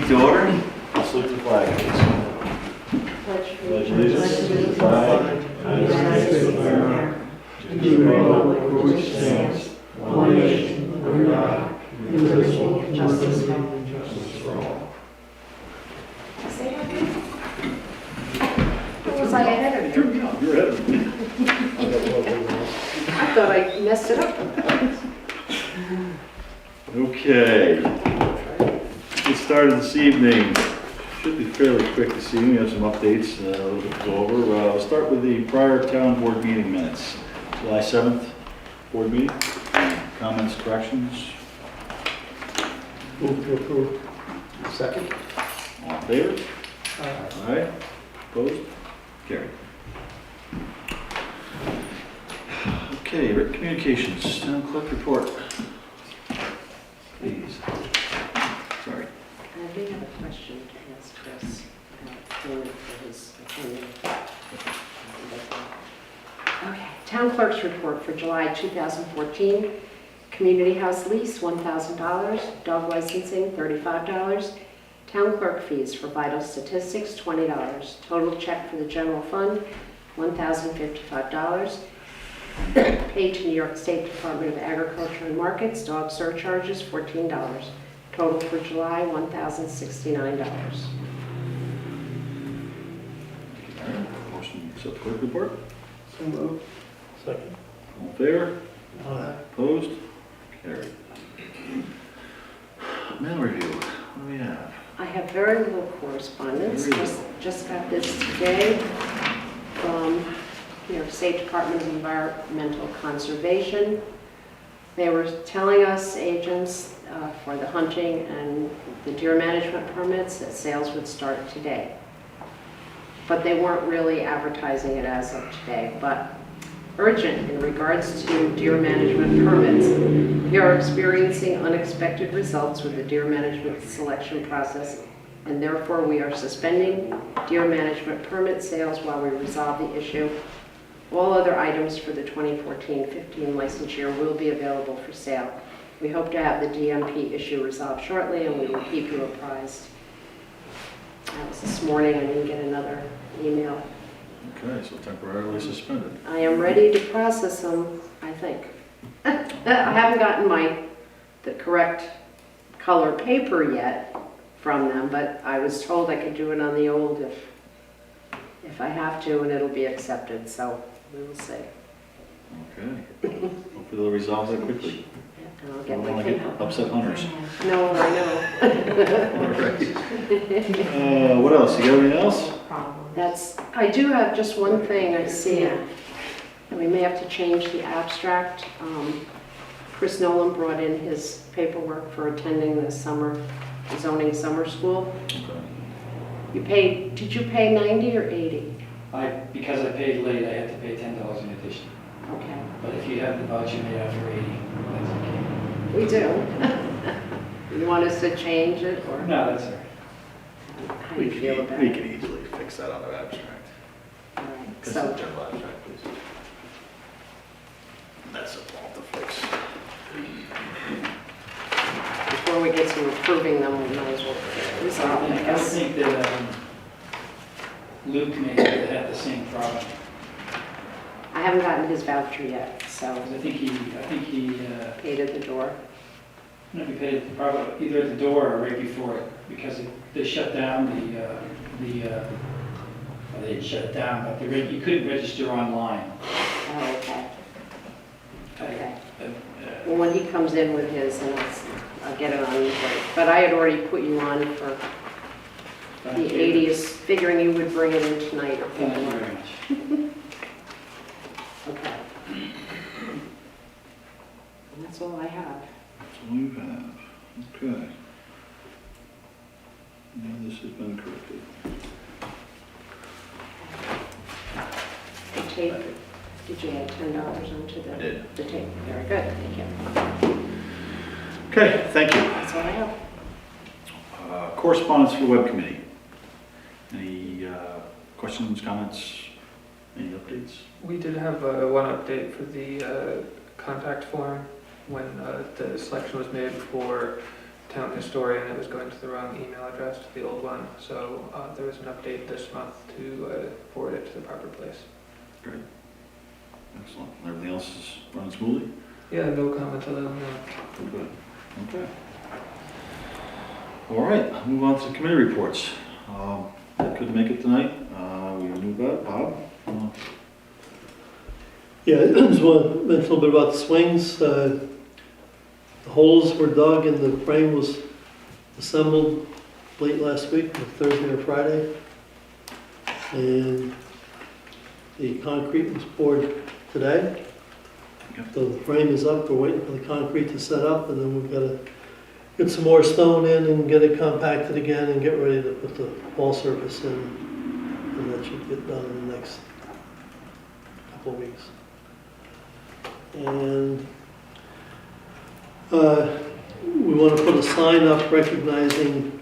meeting to order. I'll salute the flag, please. Pledge allegiance to the flag of the United States of America, and to the republic for which stands one nation, under God, indivisible, with liberty and justice for all. Say that again? Or was I ahead of you? You're ahead of me. I thought I messed it up. Okay. Get started this evening. Should be fairly quick this evening. We have some updates to go over. We'll start with the prior town board meeting minutes. July 7th board meeting. Comments, corrections? Move to approve. Second. All in favor? Aye. Opposed? Carried. Okay, written communications, town clerk report. Please. Sorry. I do have a question to ask Chris about payment for his opinion. Okay, town clerk's report for July 2014. Community house lease, $1,000. Dog licensing, $35. Town clerk fees for vital statistics, $20. Total check for the general fund, $1,055. Paid to New York State Department of Agriculture and Markets, dog surcharges, $14. Total for July, $1,069. Motion to accept clerk report. So move. Second. All in favor? Aye. Opposed? Carried. Mail review. What do we have? I have very little correspondence. Very little. Just got this today from New York State Department of Environmental Conservation. They were telling us, agents for the hunting and the deer management permits, that sales would start today. But they weren't really advertising it as of today. But urgent in regards to deer management permits. We are experiencing unexpected results with the deer management selection process, and therefore we are suspending deer management permit sales while we resolve the issue. All other items for the 2014-15 license year will be available for sale. We hope to have the DMP issue resolved shortly, and we will keep you apprised. That was this morning. I didn't get another email. Okay, so temporarily suspended. I am ready to process them, I think. I haven't gotten the correct color paper yet from them, but I was told I could do it on the old if I have to, and it'll be accepted, so we will see. Okay. Hopefully they'll resolve that quickly. And I'll I get don't my want to paper. get upset hunters. No, I know. All right. What else? You got anything else? I do have just one thing I see, and we may have to change the abstract. Chris Nolan brought in his paperwork for attending the zoning summer school. Okay. Did you pay 90 or 80? Because I paid late, I had to pay $10 in addition. Okay. But if you have the voucher made out for 80, that's okay. We do. You want us to change it, or No, that's all right. how do you feel about We it? can easily fix that on the abstract. All right, This so, is general abstract, please. That's a fault to fix. before we get to approving them, we might as well resolve it, I I guess. think that Luke may have had the same problem. I haven't gotten his voucher yet, so I think he paid at the door. I don't know if he paid probably either at the door or right before it, because they shut down well, they didn't shut it down, but you couldn't register online. Oh, okay. Okay. Uh, Well, when he comes in with his, and I'll get it on you. But I had already put you on for the 80s, figuring you would bring it in tonight or Thank you tomorrow. very much. Okay. And that's all I have. That's all you have. Okay. Now this has been corrected. The tape, did you add $10 onto the? I did. The tape, very good, thank you. Okay, thank you. That's all I have. Correspondence for the web committee. Any questions, comments, any updates? We did have one update for the contact form when the selection was made for town historian, it was going to the wrong email address, to the old one. So there was an update this month to forward it to the proper place. Great. Excellent. Everything else is running smoothly? Yeah, no comment other than that. Good. Okay. All right, move on to committee reports. I couldn't make it tonight. We knew about Bob. Yeah, I just want to mention a little bit about the swings. The holes were dug and the frame was assembled late last week, Thursday or Friday. And the concrete was poured today. Yep. So the frame is up, we're waiting for the concrete to set up, and then we've got to get some more stone in and get it compacted again and get ready to put the wall surface in. And that should get done in the next couple of weeks. And we want to put a sign up recognizing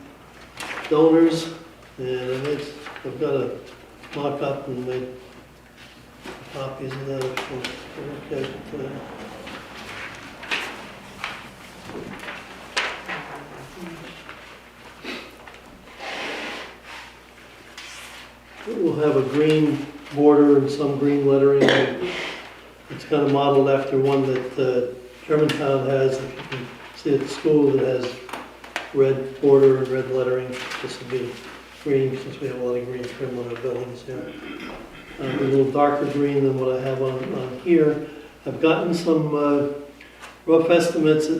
donors, and I've got a mock-up and made copies of that if we're okay today. We'll have a green border and some green lettering. It's kind of modeled after one that Germantown has, that you can see at the school, that has red border and red lettering. This will be green since we have a lot of green trim on our buildings here. A little darker green than what I have on here. I've gotten some rough estimates.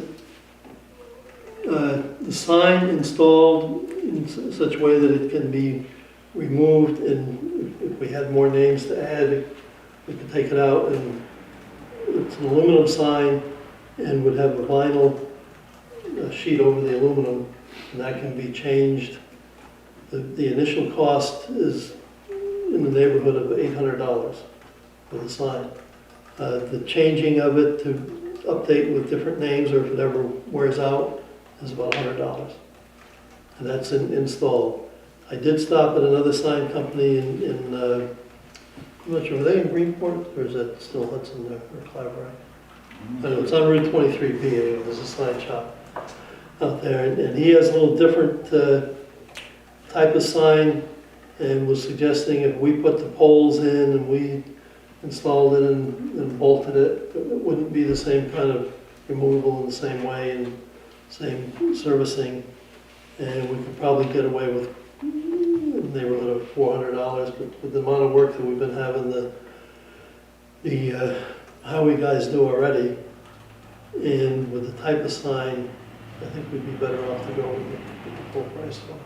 The sign installed in such a way that it can be removed, and if we had more names to add, we could take it out. And it's an aluminum sign and would have a vinyl sheet over the aluminum, and that can be changed. The initial cost is in the neighborhood of $800 for the sign. The changing of it to update with different names, or if it ever wears out, is about $100. And that's installed. I did stop at another sign company in I'm not sure, are they in Greenport, or is that still Hudson there, or Clavering? I know, it's on Route 23B, anyway. There's a sign shop out there, and he has a little different type of sign, and was suggesting if we put the poles in and we installed it and bolted it, it wouldn't be the same kind of removable in the same way and same servicing, and we could probably get away with in the neighborhood of $400, but with the amount of work that we've been having the highway guys do already, and with the type of sign, I think we'd be better off to go with the full price one.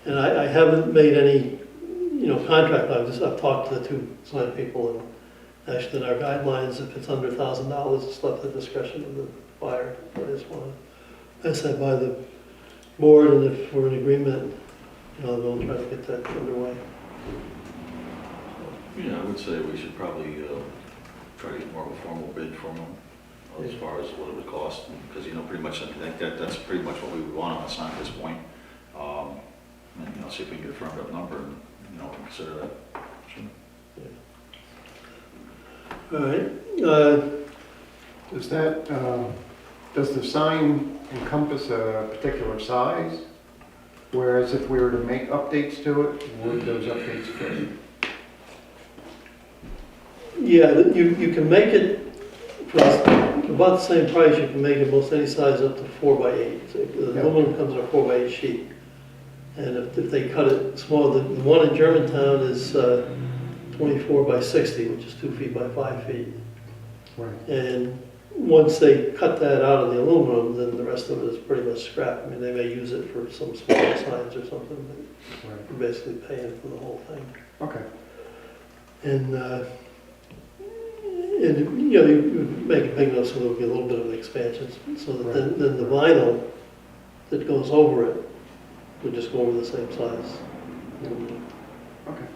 And I haven't made any, contract. I've talked to the two sign people, and actually in our guidelines, if it's under $1,000, it's left at the discretion of the buyer. I just want to pass that by the board, and if we're in agreement, we'll try to get that underway. Yeah, I would say we should probably try to get more of a formal bid from them as far as what it would cost, because pretty much I think that's pretty much what we would want on the sign at this point. And see if we can get a firmed up number and consider that. Sure. Yeah. All right. Does the sign encompass a particular size? Whereas if we were to make updates to it, would those updates fit? Yeah, you can make it for about the same price. You can make it most any size up to 4x8. So the aluminum comes in a 4x8 sheet, and if they cut it small, the one in Germantown is 24x60, which is 2 feet by 5 feet. Right. And once they cut that out of the aluminum, then the rest of it is pretty much scrap. I mean, they may use it for some smaller signs or something, but Right. you're basically paying for the whole thing. Okay. And you make it big enough so there'll be a little bit of an expansion, so that then the vinyl that goes over it would just go over the same size. Okay.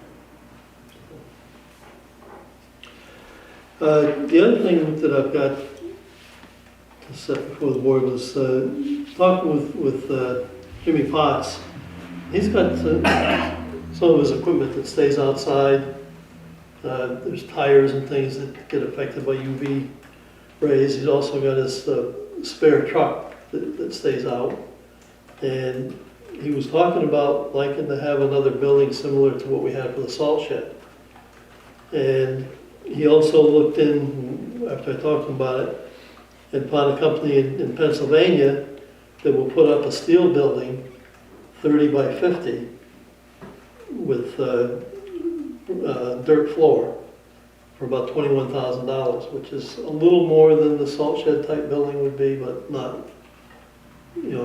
The other thing that I've got to set before the board was talking with Jimmy Potts. He's got some of his equipment that stays outside. There's tires and things that get affected by UV raised. He's also got his spare truck that stays out. And he was talking about liking to have another building similar to what we had for the salt shed. And he also looked in, after I talked to him about it, and found a company in Pennsylvania that will put up a steel building, 30 by 50, with dirt floor for about $21,000, which is a little more than the salt shed type building would be, but not,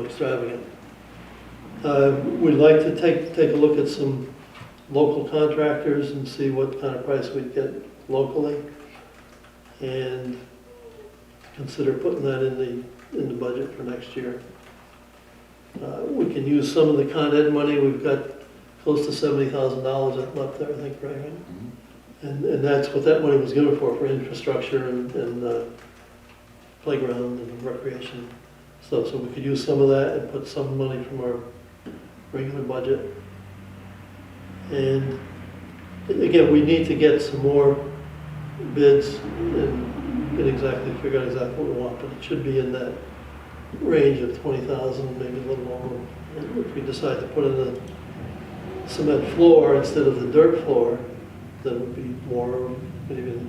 extravagant. We'd like to take a look at some local contractors and see what kind of price we'd get locally, and consider putting that in the budget for next year. We can use some of the Con Ed money. We've got close to $70,000 left there, I think, right? And that's what that money was given for infrastructure and playground and recreation stuff. So we could use some of that and put some money from our regular budget. And again, we need to get some more bids and figure out exactly what we want, but it should be in that range of 20,000, maybe a little more. And if we decide to put in a cement floor instead of the dirt floor, then it would be more, maybe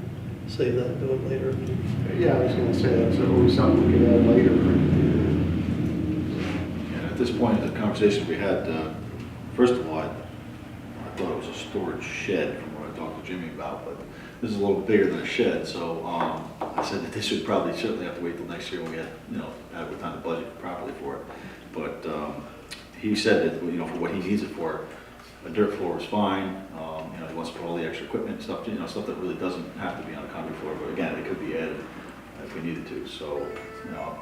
save that and do it later. Yeah, I was gonna say, that's always something we could add later. And at this point in the conversation we had, first of all, I thought it was a storage shed from what I talked to Jimmy about, but this is a little bigger than a shed, so I said that this would probably certainly have to wait till next year when we had, adequate time to budget properly for it. But he said that, for what he needs it for, a dirt floor is fine. He wants to put all the extra equipment and stuff, stuff that really doesn't have to be on a concrete floor, but again, it could be added if we needed to. So,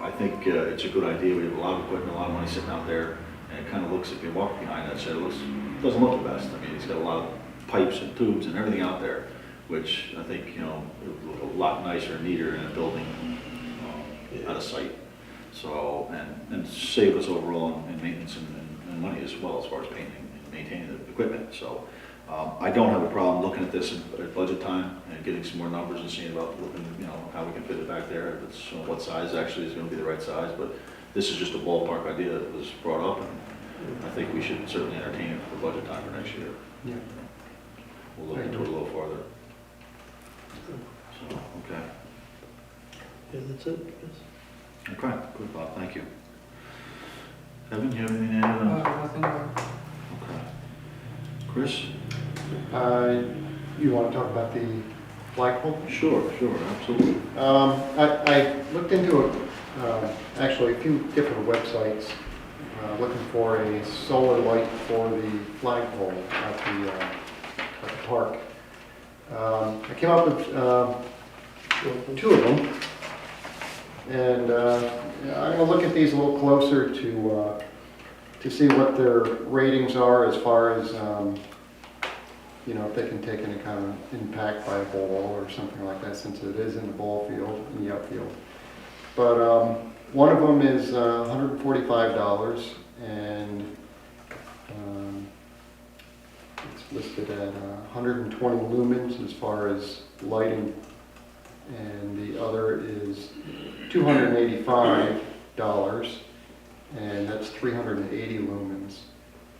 I think it's a good idea. We have a lot of equipment, a lot of money sitting out there, and it kind of looks, if you walk behind that shed, it doesn't look the best. I mean, it's got a lot of pipes and tubes and everything out there, which I think, it would look a lot nicer and neater in a building out of sight. So, and save us overall in maintenance and money as well, as far as painting and maintaining the equipment. So, I don't have a problem looking at this at budget time and getting some more numbers and seeing about looking, how we can fit it back there. If it's, what size actually is going to be the right size. But this is just a ballpark idea that was brought up, and I think we should certainly entertain it for budget time for next year. Yeah. We'll look into it a little farther. So, okay. Yeah, that's it. Yes. Okay, good, Bob, thank you. Evan, you have anything to add? Nothing more. Okay. Chris? You want to talk about the flagpole? Sure, absolutely. I looked into actually a few different websites looking for a solar light for the flagpole at the park. I came up with two of them, and I'm going to look at these a little closer to see what their ratings are as far as if they can take any kind of impact by a ball or something like that, since it is in the ball field, in the outfield. But one of them is $145, and it's listed at 120 lumens as far as lighting, and the other is $285, and that's 380 lumens.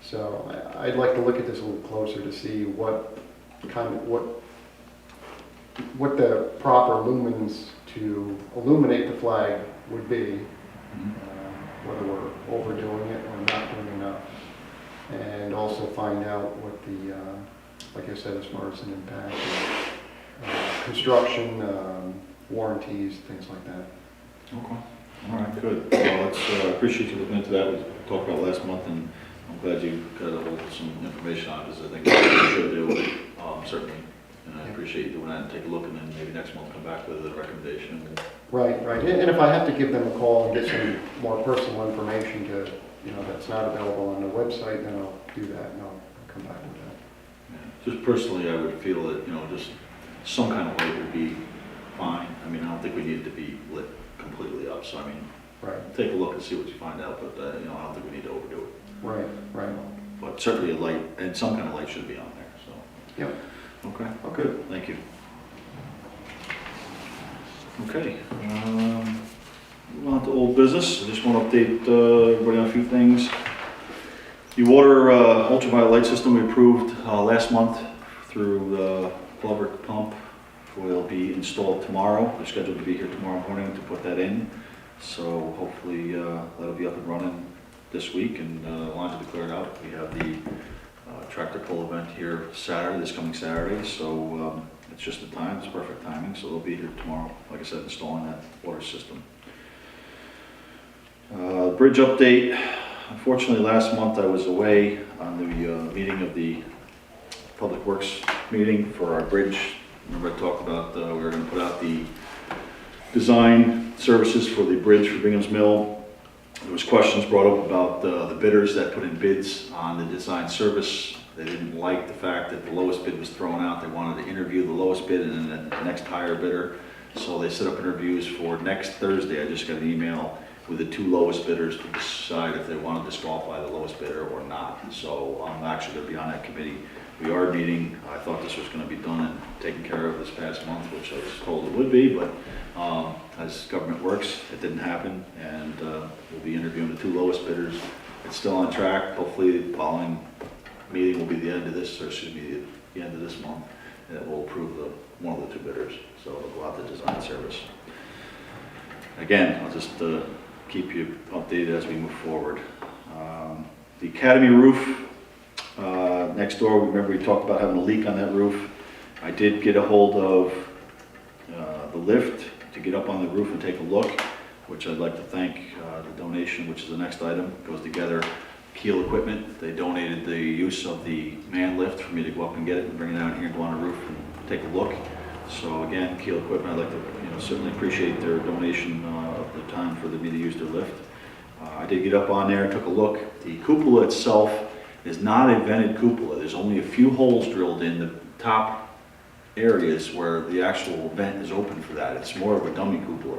So I'd like to look at this a little closer to see what the proper lumens to illuminate the flag would be, whether we're overdoing it or not doing enough, and also find out what the, like I said, as far as an impact, construction, warranties, things like that. Okay. All right, good. Well, I appreciate you looking into that. We talked about last month, and I'm glad you got a hold of some information on it, because I think we should do. Certainly, and I appreciate you doing that, and take a look, and then maybe next month come back with a recommendation. Right. And if I have to give them a call and get some more personal information that's not available on the website, then I'll do that, and I'll come back with that. Yeah. Just personally, I would feel that, just some kind of light would be fine. I mean, I don't think we need it to be lit completely up, so I mean, Right. take a look and see what you find out, but I don't think we need to overdo it. Right. But certainly a light, and some kind of light should be on there, so. Yep. Okay. Okay. Good. Thank you. Okay, move on to old business. I just want to update everybody on a few things. The water ultraviolet light system we approved last month through the Glover pump will be installed tomorrow. They're scheduled to be here tomorrow morning to put that in. So hopefully that'll be up and running this week, and lines will be cleared out. We have the tractor pull event here Saturday, this coming Saturday, so it's just the time, it's perfect timing, so they'll be here tomorrow, like I said, installing that water system. Bridge update. Unfortunately, last month I was away on the meeting of the Public Works meeting for our bridge. Remember I talked about we were going to put out the design services for the bridge for Bingham's Mill. There was questions brought up about the bidders that put in bids on the design service. They didn't like the fact that the lowest bid was thrown out. They wanted to interview the lowest bid and then the next higher bidder. So they set up interviews for next Thursday. I just got an email with the 2 lowest bidders to decide if they want to disqualify the lowest bidder or not. So I'm actually going to be on that committee. We are meeting. I thought this was going to be done and taken care of this past month, which I was told it would be, but as government works, it didn't happen, and we'll be interviewing the 2 lowest bidders. It's still on track. Hopefully the following meeting will be the end of this, or should be the end of this month, and it will approve one of the 2 bidders. So it'll go out to design service. Again, I'll just keep you updated as we move forward. The Academy roof next door, remember we talked about having a leak on that roof. I did get a hold of the lift to get up on the roof and take a look, which I'd like to thank the donation, which is the next item, goes together. Keel Equipment, they donated the use of the man lift for me to go up and get it and bring it out here and go on the roof and take a look. So again, Keel Equipment, I'd like to certainly appreciate their donation of the time for me to use their lift. I did get up on there and took a look. The cupola itself is not a vented cupola. There's only a few holes drilled in the top areas where the actual vent is open for that. It's more of a dummy cupola.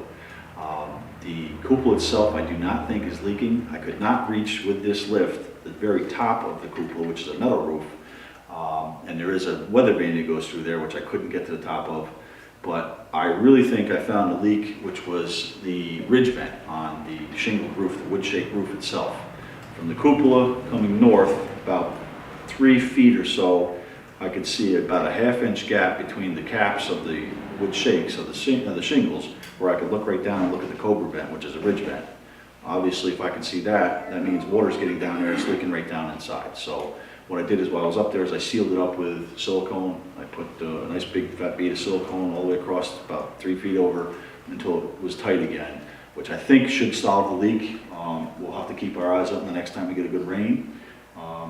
The cupola itself I do not think is leaking. I could not reach with this lift the very top of the cupola, which is a metal roof. And there is a weather vane that goes through there, which I couldn't get to the top of. But I really think I found a leak, which was the ridge vent on the shingled roof, the wood shake roof itself. From the cupola coming north, about 3 feet or so, I could see about a 1/2 inch gap between the caps of the wood shakes of the shingles, where I could look right down and look at the cobra vent, which is a ridge vent. Obviously, if I can see that, that means water's getting down there, it's leaking right down inside. So what I did is while I was up there is I sealed it up with silicone. I put a nice big fat bead of silicone all the way across about 3 feet over until it was tight again, which I think should solve the leak. We'll have to keep our eyes open the next time we get a good rain.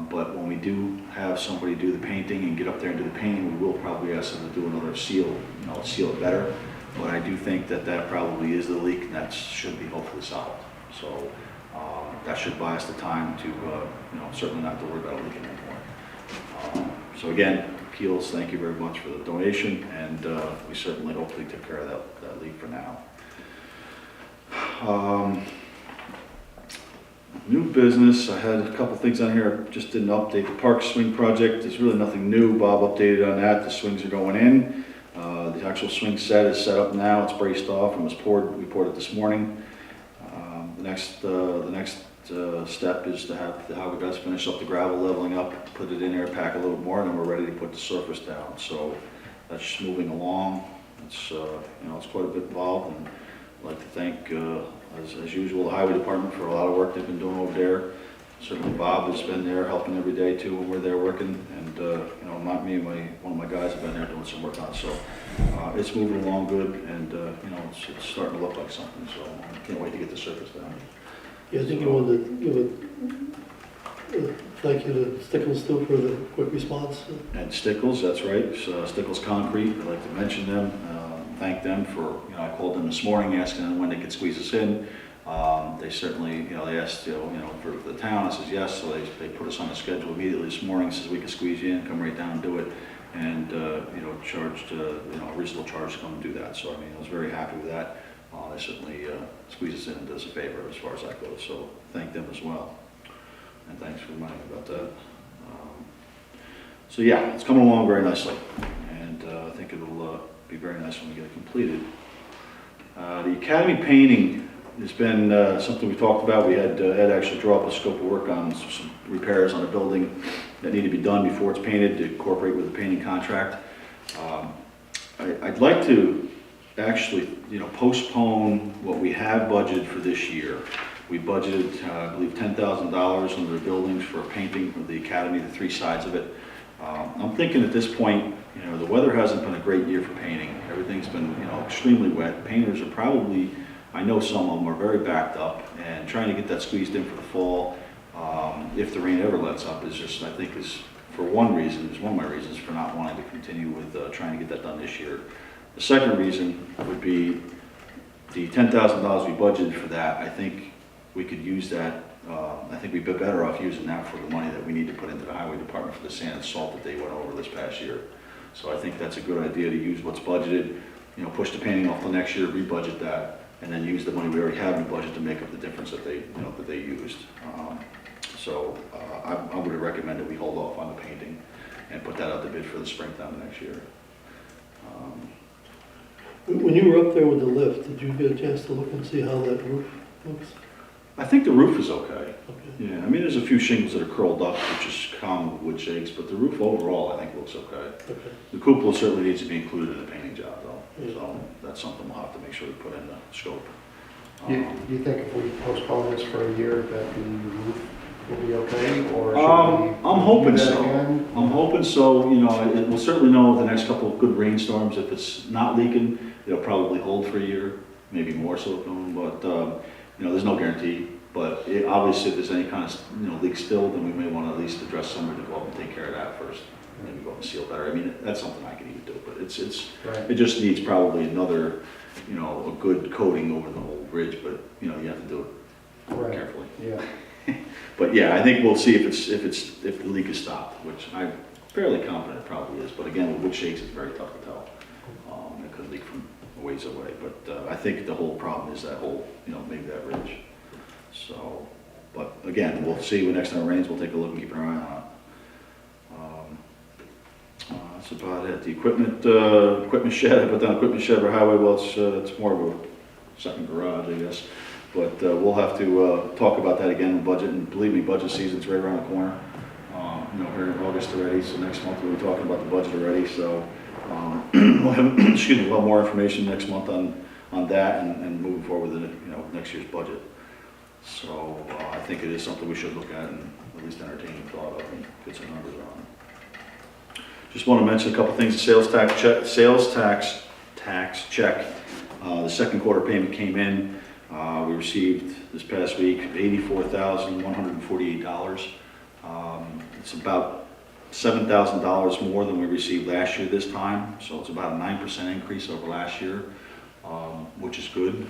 But when we do have somebody do the painting and get up there and do the painting, we will probably ask them to do another seal, seal it better. But I do think that that probably is the leak, and that should be hopefully solved. So that should buy us the time to, certainly not to worry about a leak anymore. So again, Keels, thank you very much for the donation, and we certainly hopefully took care of that leak for now. New business, I had a couple things on here, just didn't update the park swing project. There's really nothing new. Bob updated on that. The swings are going in. The actual swing set is set up now. It's braced off and was poured. We poured it this morning. The next step is to have the Howard guys finish up the gravel, leveling up, put it in there, pack a little more, and then we're ready to put the surface down. So that's moving along. It's it's quite a bit involved, and I'd like to thank, as usual, the highway department for a lot of work they've been doing over there. Certainly Bob has been there helping every day too when we're there working, and not me, one of my guys have been there doing some work on it. So it's moving along good, and it's starting to look like something. So I can't wait to get the surface down. Yeah, I think you wanted to give a thank you to Stickles too for the quick response. And Stickles, that's right. Stickles Concrete, I'd like to mention them. Thank them for, I called them this morning asking them when they could squeeze us in. They certainly, they asked, for the town. I says yes, so they put us on the schedule immediately this morning. Says we can squeeze you in, come right down and do it, and charged a reasonable charge to come and do that. So I was very happy with that. They certainly squeeze us in and does a favor as far as that goes. So thank them as well, and thanks for reminding me about that. So yeah, it's coming along very nicely, and I think it'll be very nice when we get it completed. The Academy painting has been something we talked about. We had Ed actually draw up a scope of work on some repairs on a building that need to be done before it's painted to incorporate with the painting contract. I'd like to actually, postpone what we have budgeted for this year. We budgeted, I believe, $10,000 under the buildings for painting of the academy, the 3 sides of it. I'm thinking at this point, the weather hasn't been a great year for painting. Everything's been, extremely wet. Painters are probably, I know some of them are very backed up, and trying to get that squeezed in for the fall, if the rain ever lets up, is just, I think, is for one reason, is one of my reasons for not wanting to continue with trying to get that done this year. The second reason would be the $10,000 we budgeted for that. I think we could use that. I think we'd be better off using that for the money that we need to put into the highway department for the sand and salt that they went over this past year. So I think that's a good idea to use what's budgeted, push the painting off till next year, rebudget that, and then use the money we already have in the budget to make up the difference that they, that they used. I would recommend that we hold off on the painting and put that out to bid for the springtime next year. When you were up there with the lift, did you get a chance to look and see how that roof looks? I think the roof is okay. Okay. Yeah, I mean, there's a few shingles that are curled up, which is common with wood shakes, but the roof overall, I think, looks okay. Okay. The cupola certainly needs to be included in the painting job, though. Yeah. So that's something we'll have to make sure we put in the scope. Do you think if we postpone this for a year that the roof will be okay, or should we I'm hoping do that so. again? I'm hoping so. We'll certainly know with the next couple of good rainstorms. If it's not leaking, it'll probably hold for a year, maybe more so. But there's no guarantee. But obviously, if there's any kind of leak still, then we may want to at least address somebody to go up and take care of that first, and maybe go up and seal better. I mean, that's something I can even do. But Right. it just needs probably another, a good coating over the whole bridge. But you have to do it Right. carefully. Yeah. But yeah, I think we'll see if the leak is stopped, which I'm fairly confident it probably is. But again, with wood shakes, it's very tough to tell. It could leak from a ways away. But I think the whole problem is that whole, maybe that ridge. So, but again, we'll see when next time it rains. We'll take a look and keep an eye on it. That's about it. The equipment shed. I put down equipment shed for highway. Well, it's more of a second garage, I guess. But we'll have to talk about that again in budget, and believe me, budget season's right around the corner. Here in August already, so next month we'll be talking about the budget already. So we'll have more information next month on that and moving forward with next year's budget. So I think it is something we should look at and at least entertain the thought of and get some numbers on. Just want to mention a couple things. The sales tax check. The second quarter payment came in. We received this past week $84,148. It's about $7,000 more than we received last year this time, so it's about a 9% increase over last year, which is good.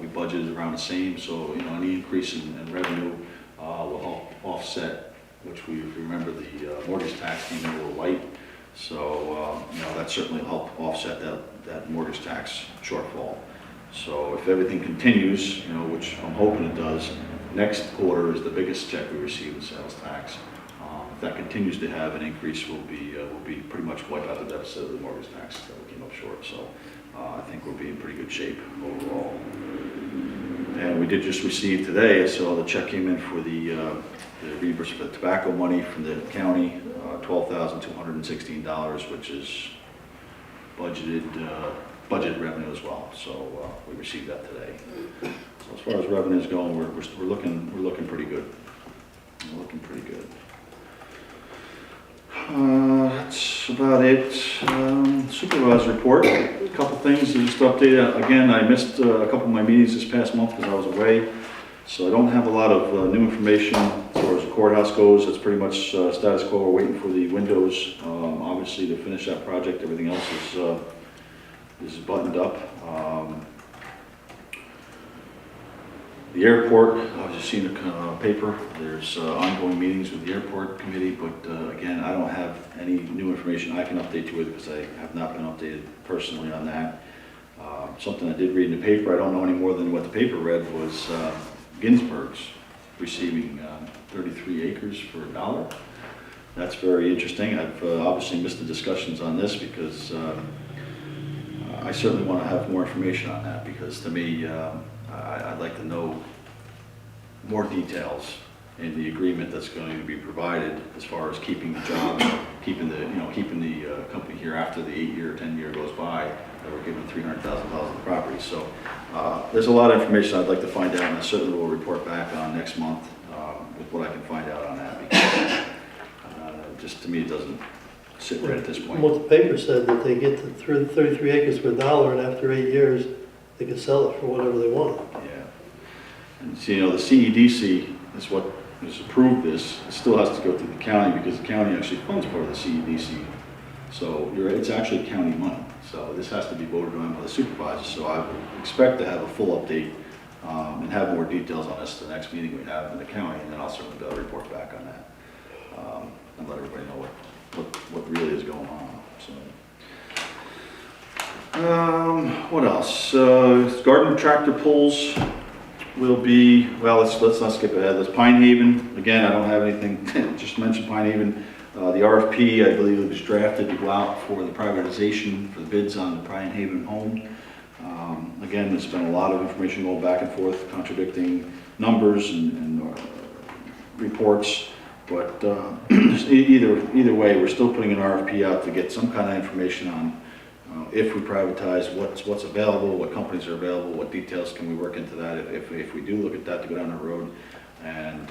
We budgeted around the same, so any increase in revenue will help offset, which we remember the mortgage tax came in a little light, so that certainly will help offset that mortgage tax shortfall. So if everything continues, which I'm hoping it does, next quarter is the biggest check we receive in sales tax. If that continues to have an increase, we'll be pretty much wipe out the deficit of the mortgage tax that we came up short. So I think we'll be in pretty good shape overall. And we did just receive today, so the check came in for the reimbursement of the tobacco money from the county, $12,216, which is budget revenue as well. So we received that today. So as far as revenue is going, we're looking pretty good. We're looking pretty good. That's about it. Supervisor report. A couple things to just update. Again, I missed a couple of my meetings this past month because I was away, so I don't have a lot of new information as far as the courthouse goes. It's pretty much status quo. We're waiting for the windows, obviously, to finish that project. Everything else is buttoned up. The airport, I've just seen a paper. There's ongoing meetings with the airport committee, but again, I don't have any new information I can update you with because I have not been updated personally on that. Something I did read in the paper, I don't know any more than what the paper read, was Ginsburg's receiving 33 acres for $1. That's very interesting. I've obviously missed the discussions on this because I certainly want to have more information on that, because to me, I'd like to know more details in the agreement that's going to be provided as far as keeping the jobs, keeping the company here after the 8-year, 10-year goes by, that we're giving $300,000 of the property. So there's a lot of information I'd like to find out, and I certainly will report back on next month with what I can find out on that, because just to me, it doesn't sit right at this point. What the paper said, that they get to 33 acres for $1, and after 8 years, they can sell it for whatever they want. Yeah. And see, the CEDC is what has approved this. It still has to go through the county, because the county actually funds part of the CEDC. So it's actually county money. So this has to be voted on by the supervisor. So I would expect to have a full update and have more details on this the next meeting we have in the county, and then I'll certainly be able to report back on that and let everybody know what really is going on. So, what else? Garden tractor pulls will be, well, let's not skip ahead. Let's Pine Haven. Again, I don't have anything, just mentioned Pine Haven. The RFP, I believe, it was drafted to go out for the privatization, for the bids on the Pine Haven home. Again, there's been a lot of information going back and forth, contradicting numbers and reports. But either way, we're still putting an RFP out to get some kind of information on if we privatize, what's available, what companies are available, what details can we work into that if we do look at that to go down the road. And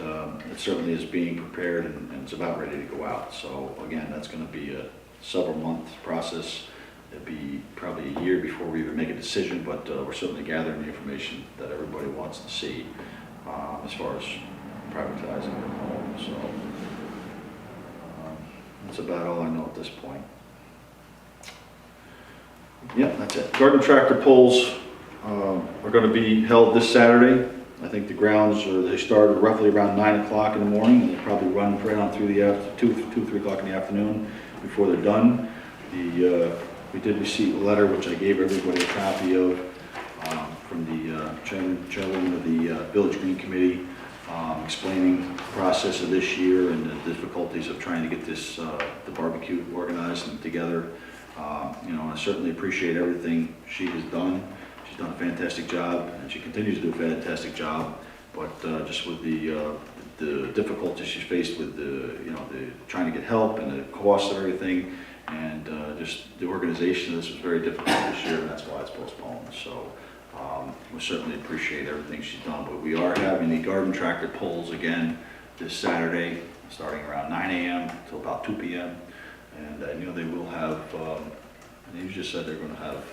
it certainly is being prepared, and it's about ready to go out. So again, that's going to be a several month process. It'd be probably a year before we even make a decision, but we're certainly gathering the information that everybody wants to see as far as privatizing their home. So that's about all I know at this point. Yeah, that's it. Garden tractor pulls are going to be held this Saturday. I think the grounds they start roughly around 9 o'clock in the morning, and they probably run right on through the 3 o'clock in the afternoon before they're done. We did receive a letter, which I gave everybody a copy of, from the chairman of the Village Green Committee, explaining the process of this year and the difficulties of trying to get this the barbecue organized and together. I certainly appreciate everything she has done. She's done a fantastic job, and she continues to do a fantastic job. But just with the difficulties she's faced with the trying to get help and the cost of everything, and just the organization of this was very difficult this year, and that's why it's postponed. So we certainly appreciate everything she's done. But we are having the garden tractor pulls again this Saturday, starting around 9 a.m. till about 2 p.m. And I know they will have. You just said they're going to have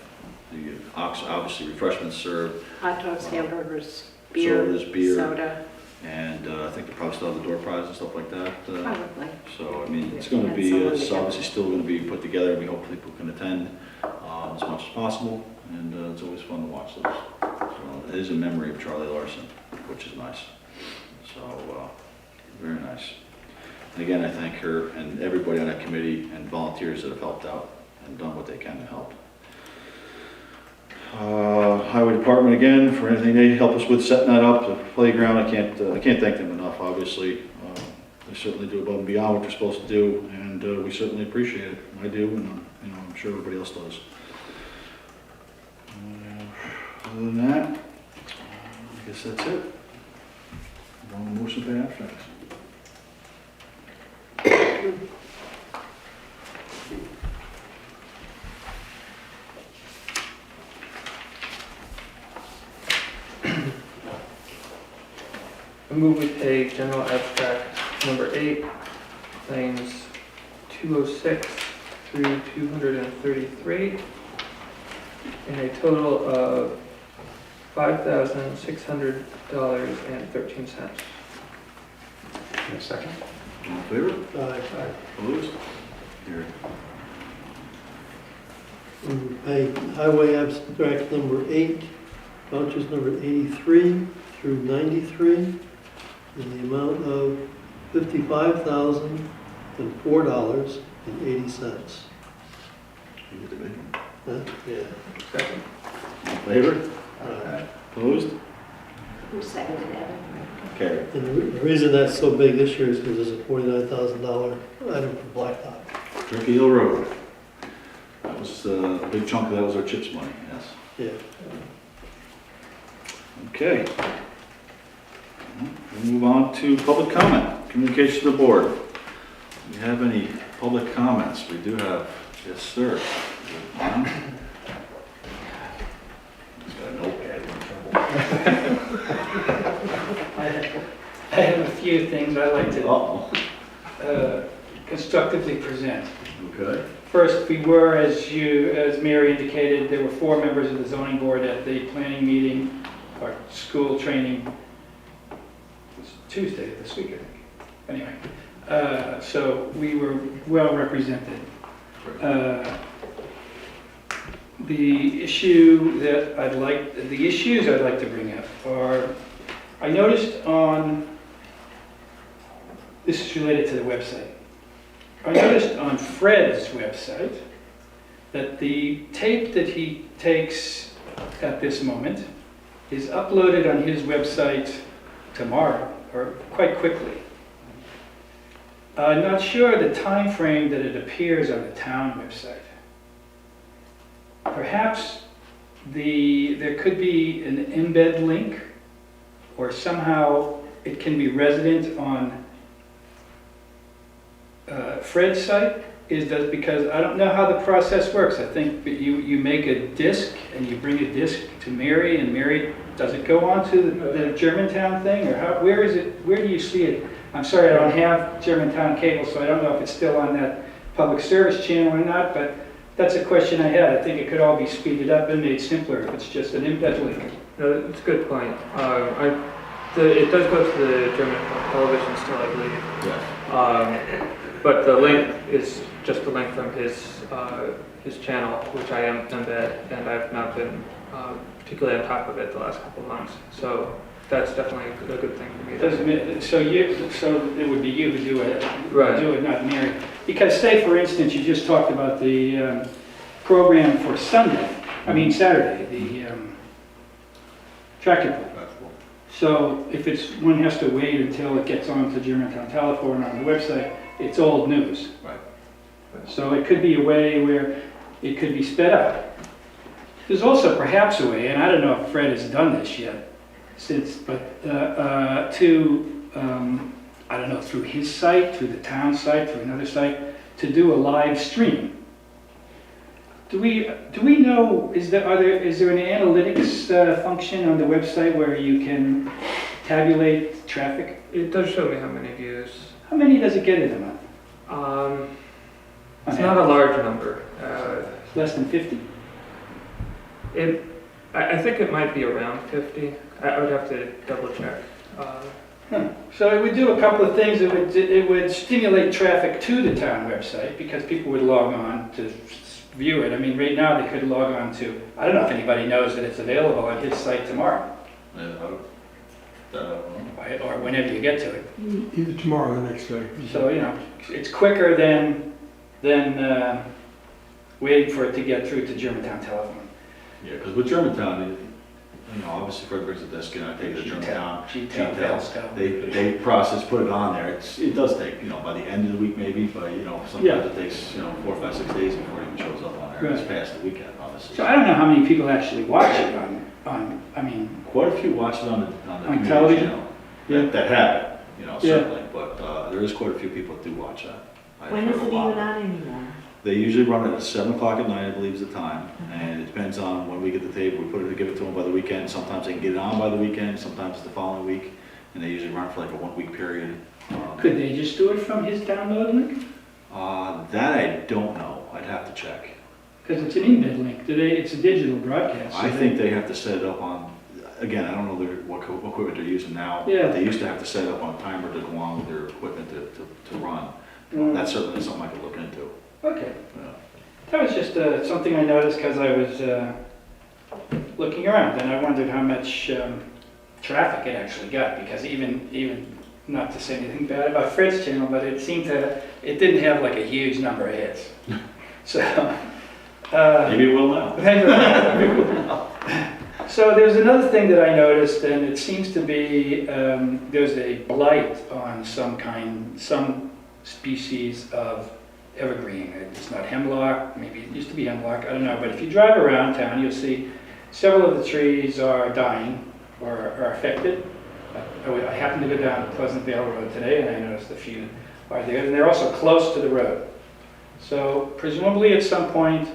the obviously refreshments served. Hot dogs, hamburgers, beer, soda. And I think they probably still have the door prize and stuff like that. Probably. So, I mean, it's going to be, it's obviously still going to be put together. We hope people can attend as much as possible. And it's always fun to watch those. So it is a memory of Charlie Larson, which is nice. So, very nice. And again, I thank her and everybody on that committee and volunteers that have helped out and done what they can to help. Highway Department again, for anything they help us with setting that up, the playground. I can't thank them enough. Obviously, they certainly do above and beyond what they're supposed to do, and we certainly appreciate it. I do, and I'm sure everybody else does. Other than that, I guess that's it. Wrong motion for abstracts. I move we pay general abstract number 8, claims 206 through 233, in a total of $5,600.13. In a second. All in favor? Aye. Opposed? Carried. We pay highway abstract number 8, vouchers number 83 through 93, in the amount of $55,004.80. You get the bid. Yeah. Second. All in favor? Aye. Opposed? Who seconded that? Carried. And the reason that's so big this year is because there's a $49,000 item for blacktop. Turkey Hill Road. That was that's, a big chunk of that was our CHIPS money, yes. Yeah. Okay. We'll move on to public comment, communication to the board. Do you have any public comments? We do have, yes, sir. John? He's got a notepad, we're in trouble. I have a few things I'd like to Uh-oh. constructively present. Okay. First, we were, as Mary indicated, there were 4 members of the zoning board at the planning meeting, or school training, it was Tuesday this week, I think. Anyway, so we were well represented. The issues I'd like to bring up are, I noticed this is related to the website. I noticed on Fred's website that the tape that he takes at this moment is uploaded on his website tomorrow, or quite quickly. I'm not sure the time frame that it appears on the town website. Perhaps there could be an embed link, or somehow it can be resident on Fred's site. Because I don't know how the process works. I think that you make a disc and you bring a disc to Mary, and Mary, does it go on to the Germantown thing, or where is it? Where do you see it? I'm sorry, I don't have Germantown cable, so I don't know if it's still on that public service channel or not, but that's a question I had. I think it could all be speeded up and made simpler if it's just an embed link. No, it's a good point. It does go to the German television still, I believe. Yes. But the link is just a link from his channel, which I am embed, and I've not been particularly on top of it the last couple of months. So that's definitely a good thing for me. So it would be you who do it, Right. do it, not Mary. Because say, for instance, you just talked about the program for Saturday, the tractor pull. So if one has to wait until it gets onto Germantown Telephone on the website, it's old news. Right. So it could be a way where it could be sped up. There's also perhaps a way, and I don't know if Fred has done this yet, I don't know, through his site, through the town site, through another site, to do a live stream. Do we know, is there an analytics function on the website where you can tabulate traffic? It does show me how many views. How many does it get in a month? It's not a large number. Less than 50? I think it might be around 50. I would have to double check. So it would do a couple of things. It would stimulate traffic to the town website because people would log on to view it. I mean, right now they could log on to, I don't know if anybody knows that it's available on his site tomorrow. Or whenever you get to it. Either tomorrow or the next day. So, it's quicker than waiting for it to get through to Germantown Telephone. Yeah, because with Germantown, obviously Fred brings a disc in, I take it to Germantown. G-Tel. They process, put it on there. It does take, by the end of the week maybe, but, sometimes it takes, 4, 5, 6 days before it even shows up on there. It's past the weekend, obviously. So I don't know how many people actually watch it on Quite a few watch it on the community television? channel. Yeah. That have it, certainly, but there is quite a few people that do watch that. When is it even on anymore? They usually run it at 7 o'clock at night, I believe is the time, and it depends on when we get the tape. We give it to them by the weekend. Sometimes they can get it on by the weekend, sometimes it's the following week, and they usually run for like a 1 week period. Could they just do it from his download link? That I don't know. I'd have to check. Because it's an embed link. It's a digital broadcast. I think they have to set it up on, again, I don't know what equipment they're using now. Yeah. But they used to have to set it up on a timer to go on with their equipment to run. That's certainly something I could look into. Okay. Yeah. That was just something I noticed because I was looking around and I wondered how much traffic it actually got, because even not to say anything bad about Fred's channel, but it seemed it didn't have like a huge number of hits. So Maybe it will now. So there's another thing that I noticed, and it seems to be there's a blight on some species of evergreen. It's not hemlock, maybe it used to be hemlock, I don't know. But if you drive around town, you'll see several of the trees are dying or are affected. I happened to go down Pleasant Vale Road today and I noticed a few are there. And they're also close to the road. So presumably at some point,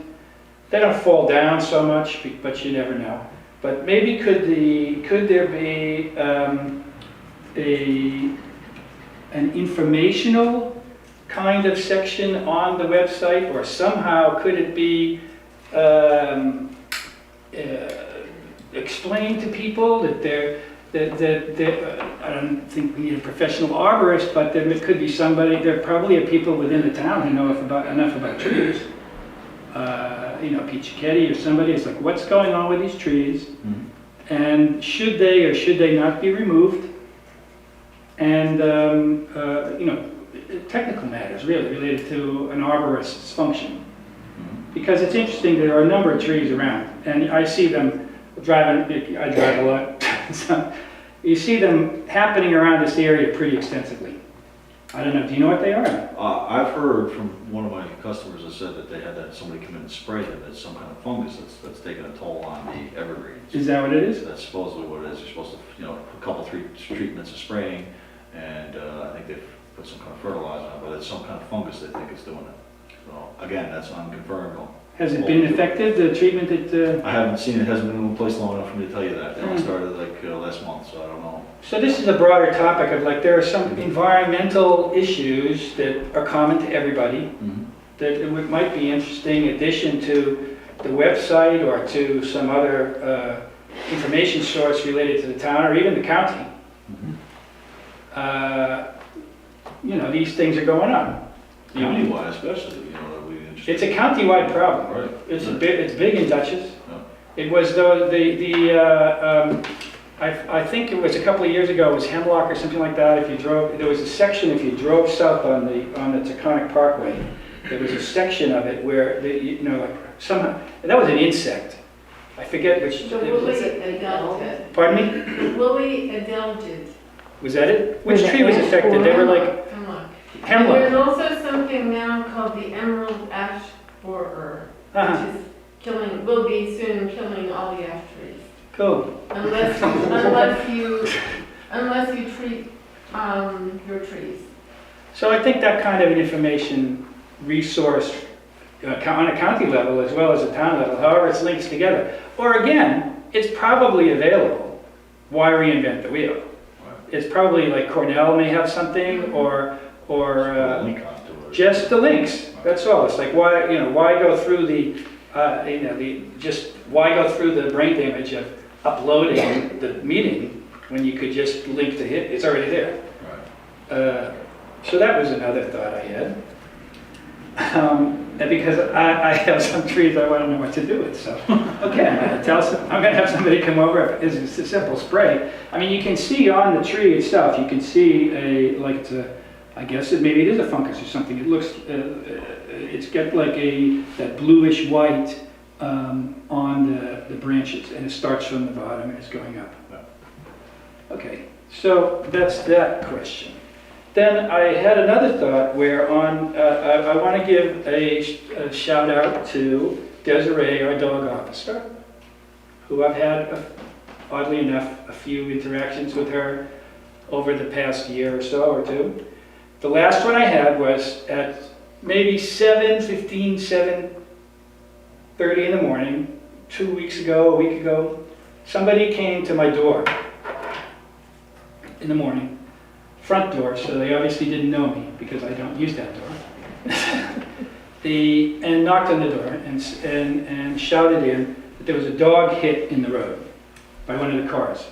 they don't fall down so much, but you never know. But maybe could there be an informational kind of section on the website, or somehow could it be explained to people that I don't think we need a professional arborist, but there could be somebody, there probably are people within the town who know enough about trees. Pete Cicchetti or somebody, it's like, what's going on with these trees? Mm-hmm. And should they or should they not be removed? And, technical matters really related to an arborist's function. Mm-hmm. Because it's interesting, there are a number of trees around, and I see them driving, I drive a lot, so you see them happening around this area pretty extensively. I don't know, do you know what they are? I've heard from one of my customers that said that they had somebody come in and spray them. It's some kind of fungus that's taking a toll on the evergreens. Is that what it is? That's supposedly what it is. You're supposed to, a couple, 3 treatments of spraying, and I think they've put some kind of fertilizer on it, but it's some kind of fungus they think is doing it. So again, that's unconfirmed. Has it been effective, the treatment that... I haven't seen it. It hasn't been in place long enough for me to tell you that. They only started last month, so I don't know. So this is a broader topic of there are some environmental issues that are common to everybody, mm-hmm. that it might be interesting addition to the website or to some other information source related to the town or even the county. Mm-hmm. These things are going on. County-wide especially, It's a county-wide problem. Right. It's big in Dutchess. Yeah. It was I think it was a couple of years ago. It was Hemlock or something like that. If you drove, there was a section. If you drove south on the Taconic Parkway, there was a section of it where somehow that was an insect. I forget which. The woolly adelgid. Pardon me? The woolly adelgid. Was that it? Which tree was affected? They were like Hemlock. hemlock. There's also something now called the emerald ash borer, which is will be soon killing all the ash trees. Cool. Unless you treat your trees. So I think that kind of an information resource on a county level as well as a town level, however it's linked together. Or again, it's probably available. Why reinvent the wheel? It's probably like Cornell may have something, or just the links. That's all. It's like why go through why go through the brain damage of uploading the meeting when you could just link to it? It's already there. Right. So that was another thought I had. And because I have some trees I want to know what to do with, so okay, I'm going to have somebody come over. It's a simple spray. I mean, you can see on the tree itself. You can see I guess maybe it is a fungus or something. It looks, it's got like that bluish white on the branches, and it starts from the bottom and it's going up. Okay, so that's that question. Then I had another thought where I want to give a shout out to Desiree, our dog officer, who I've had, oddly enough, a few interactions with her over the past year or so or two. The last one I had was at maybe 7:15, 7:30 in the morning, 2 weeks ago, a week ago. Somebody came to my door in the morning. Front door, so they obviously didn't know me because I don't use that door. And knocked on the door and shouted in that there was a dog hit in the road by one of the cars.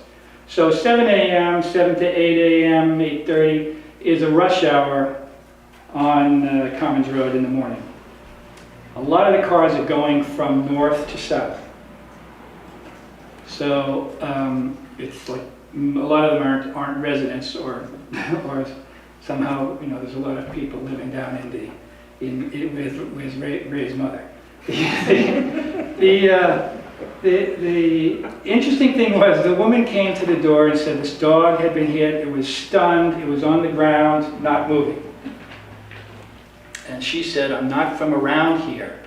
So 7 a.m., 7 to 8 a.m., 8:30 is a rush hour on Commons Road in the morning. A lot of the cars are going from north to south. So it's like a lot of them aren't residents or somehow there's a lot of people living down with Ray's mother. The interesting thing was the woman came to the door and said this dog had been hit. It was stunned. It was on the ground, not moving. And she said, I'm not from around here.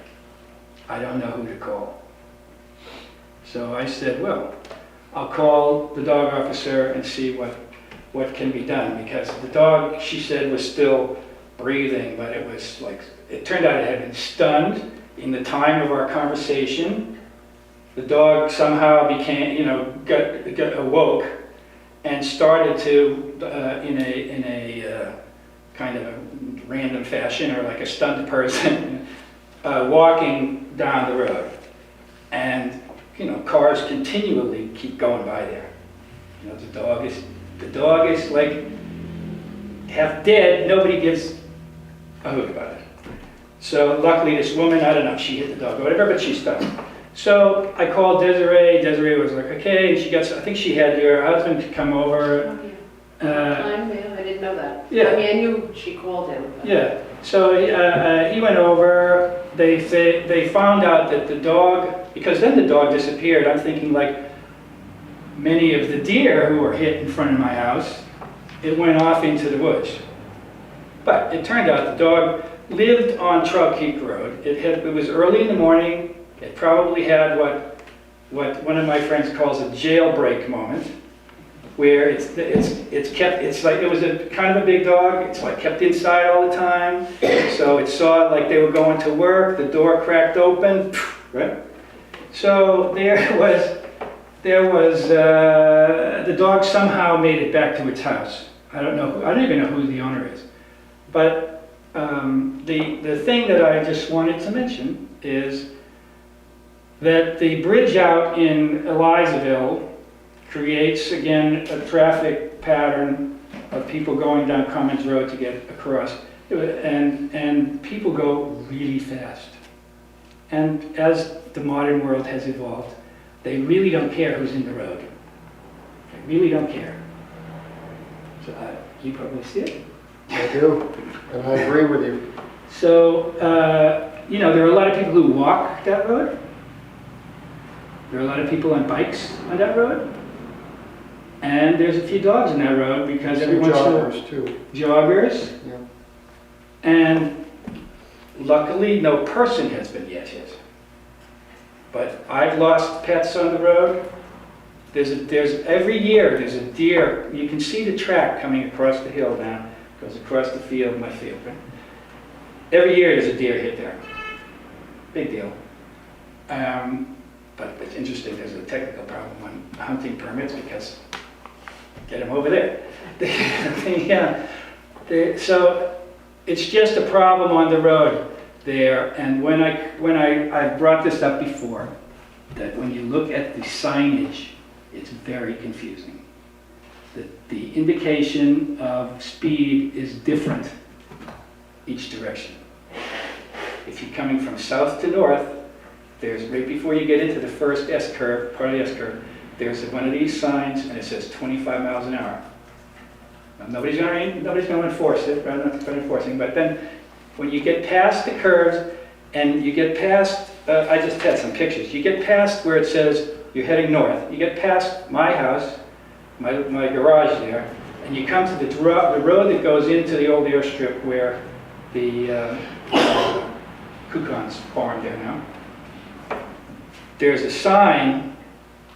I don't know who to call. So I said, well, I'll call the dog officer and see what can be done, because the dog, she said, was still breathing, but it was like, it turned out it had been stunned in the time of our conversation. The dog somehow became, got awoke and started to, in a kind of a random fashion, or like a stunned person, walking down the road. And, cars continually keep going by there. The dog is like half dead, nobody gives a hoot about it. So luckily this woman, I don't know if she hit the dog or whatever, but she's stunned. So I called Desiree. Desiree was like, okay, and I think she had your husband come over. I didn't know that. Yeah. I mean, I knew she called him. But... Yeah, so he went over. They found out that the dog, because then the dog disappeared. I'm thinking like many of the deer who were hit in front of my house, it went off into the woods. But it turned out the dog lived on Trout Creek Road. It was early in the morning. It probably had what one of my friends calls a jailbreak moment, where it's kept, it's like, it was a kind of a big dog, it's like kept inside all the time, so it saw like they were going to work, the door cracked open, right? So there was the dog somehow made it back to its house. I don't even know who the owner is. But the thing that I just wanted to mention is that the bridge out in Elizaville creates, again, a traffic pattern of people going down Commons Road to get across. And people go really fast. And as the modern world has evolved, they really don't care who's in the road. They really don't care. So you probably see it. I do, and I agree with you. So, there are a lot of people who walk that road. There are a lot of people on bikes on that road. And there's a few dogs on that road because Some everyone's joggers too. Joggers. Yeah. And luckily, no person has been yet hit. But I've lost pets on the road. Every year there's a deer. You can see the track coming across the hill now. Goes across the field, my field. Right? Every year there's a deer hit there. Big deal. But it's interesting, there's a technical problem on hunting permits because get them over there. So it's just a problem on the road there. And when I brought this up before, that when you look at the signage, it's very confusing. The indication of speed is different each direction. If you're coming from south to north, there's, right before you get into the first S-curve, part of the S-curve, there's one of these signs and it says 25 miles an hour. Now, nobody's going to enforce it, I'm not enforcing, but then when you get past the curves and you get past, I just had some pictures, you get past where it says you're heading north, you get past my house, my garage there, and you come to the road that goes into the old airstrip where the Kukon's farm there now. There's a sign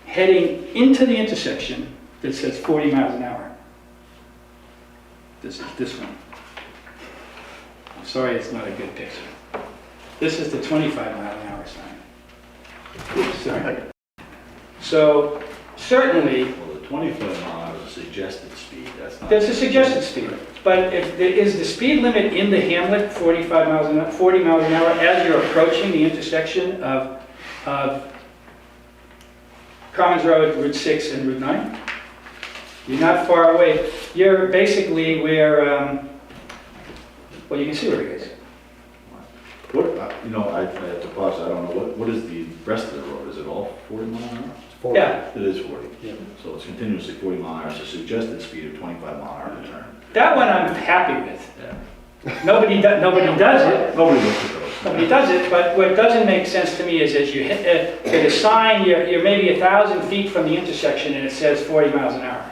heading into the intersection that says 40 miles an hour. This is this one. I'm sorry it's not a good picture. This is the 25 mile an hour sign. Oops, sorry. So certainly, Well, the 25 mile an hour is a suggested speed, that's not. that's a suggested speed. But is the speed limit in the hamlet 40 miles an hour as you're approaching the intersection of Commons Road, Route 6 and Route 9? You're not far away. You're basically where, well, you can see where it is. What, I have to pause, I don't know, what is the rest of the road? Is it all 40 mile an hour? 40. Yeah, It is 40. Yeah. So it's continuously 40 mile an hour, so suggested speed of 25 mile an hour to turn. that one I'm happy with. Yeah. Nobody does it. Nobody looks at those. Nobody does it, but what doesn't make sense to me is as you hit the sign, you're maybe 1,000 feet from the intersection and it says 40 miles an hour.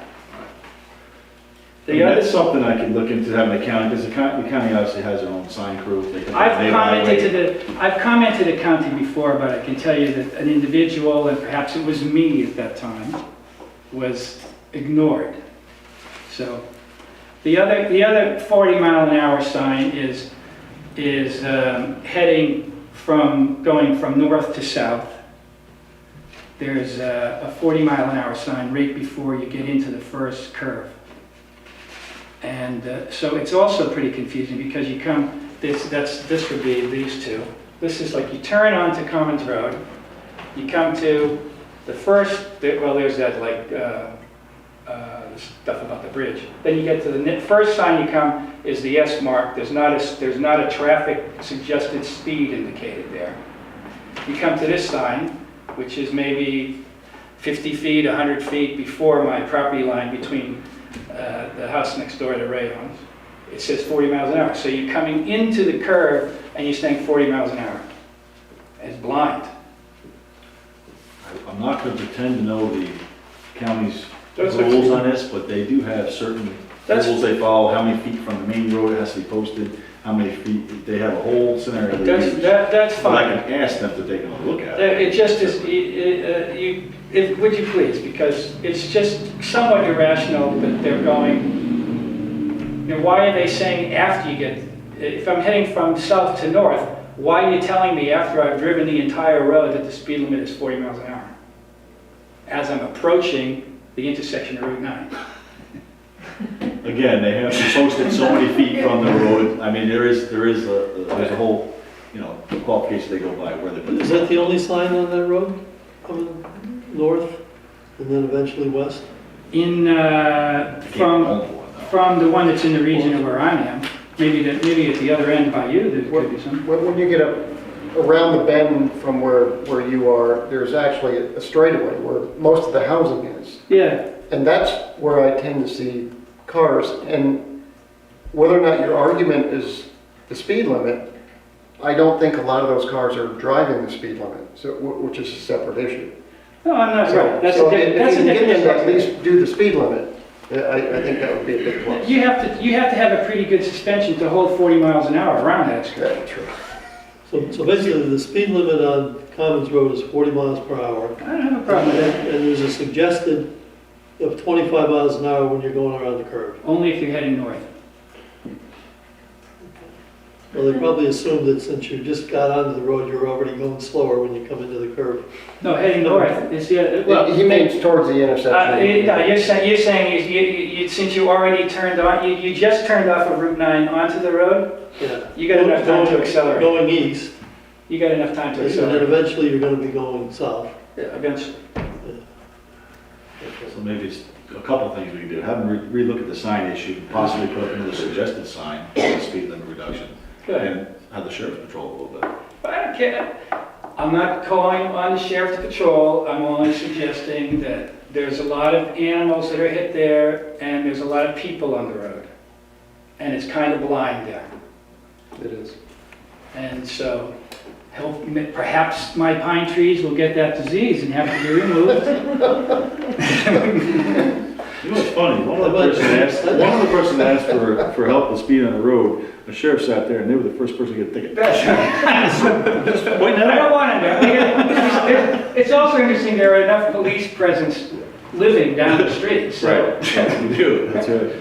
The other, That's something I could look into having the county, because the county obviously has their own sign crew. They can- I've they commented to county before, but I can tell you that an individual, and perhaps it was me at that time, was ignored. So, the other 40-mile-an-hour sign is going from north to south. There's a 40-mile-an-hour sign right before you get into the first curve. And so it's also pretty confusing because you come, this would be these two. This is like you turn onto Commons Road, you come to the first, well, there's that like stuff about the bridge. Then you get to the first sign you come is the S mark. There's not a traffic suggested speed indicated there. You come to this sign, which is maybe 50 feet, 100 feet before my property line between the house next door to Rayon's. It says 40 miles an hour. So you're coming into the curve and you're saying 40 miles an hour. It's blind. I'm not going to pretend to know the county's That's rules okay. on this, but they do have certain That's- rules they follow, how many feet from the main road it has to be posted, how many feet, they have a whole scenario they use. That's But I fine. can ask them to take a look at it. It just is, would you please, because it's just somewhat irrational that they're going, you know, why are they saying after you get, if I'm heading from south to north, why are you telling me after I've driven the entire road that the speed limit is 40 miles an hour? As I'm approaching the intersection of Route 9. Again, they have to post it so many feet from the road. I mean, there's a whole, you know, qualification they go by where they put Is this. that the only sign on that road, coming north and then eventually west? From the one that's in the region of where I am, maybe at the other end by you, there could be some. When you get up around the bend from where you are, there's actually a straightaway where most of the housing is. Yeah, And that's where I tend to see cars. And whether or not your argument is the speed limit, I don't think a lot of those cars are driving the speed limit, so, which is a separate issue. no, I'm not, So- right, that's so a different, that's a If you can get them to at different. least do the speed limit, I think that would be a big plus. You have to have a pretty good suspension to hold 40 miles an hour around that curve. That's true. So basically, the speed limit on Commons Road is 40 miles per hour. I don't have a problem with that, And there's a suggested of 25 miles an hour when you're going around the curve. only if you're heading north. Well, they probably assumed that since you just got onto the road, you're already going slower when you come into the curve. No, heading north is the, well. He means towards the intersection. You're saying since you already turned on, you just turned off of Route 9 onto the road, Yeah. you got enough time to accelerate. Going east, You got enough time to and then accelerate. eventually you're gonna be going south. Yeah, eventually. So maybe it's a couple of things we can do. Have them relook at the sign issue, possibly put up another suggested sign for the speed limit reduction. Good. And have the sheriff patrol a little bit. But I don't care. I'm not calling on the sheriff to patrol. I'm only suggesting that there's a lot of animals that are hit there, and there's a lot of people on the road. And it's kind of blind there. It is. And so, perhaps my pine trees will get that disease and have to be removed. You know what's funny? One of the person asked for help with speed on the road. The sheriff sat there and they were the first person to get a ticket. Just pointing that I don't out. want to. It's also interesting there are enough police presence living down the street, so. Right, we do, that's right.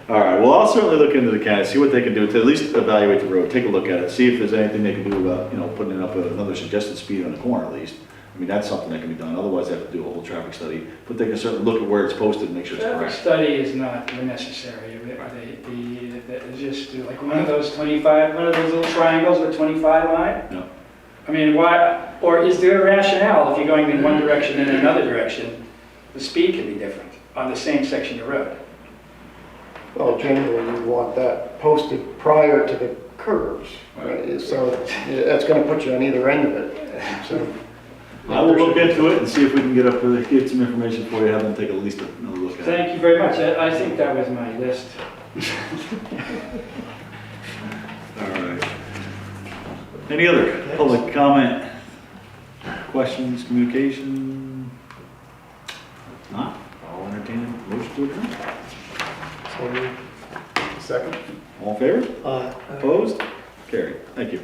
All right, well, I'll certainly look into the county, see what they can do to at least evaluate the road, take a look at it, see if there's anything they can do about, you know, putting up another suggested speed on the corner at least. I mean, that's something that can be done, otherwise they have to do a whole traffic study, but they can certainly look at where it's posted and make sure it's Traffic correct. study is not necessary. It's just like one of those little triangles with 25 on it. No. I mean, why, or is there a rationale if you're going in one direction and another direction, the speed can be different on the same section of road? Well, generally, you want that posted prior to the curves, right? So that's going to put you on either end of it. So I will look into it and see if we can get some information for you, have them take at least another look at it. Thank you very much. I think that was my list. All right. Any other public comment, questions, communication? Not, I'll entertain a motion to adjourn. So moved. Second? All in favor? Aye. Opposed? Carried. Thank you.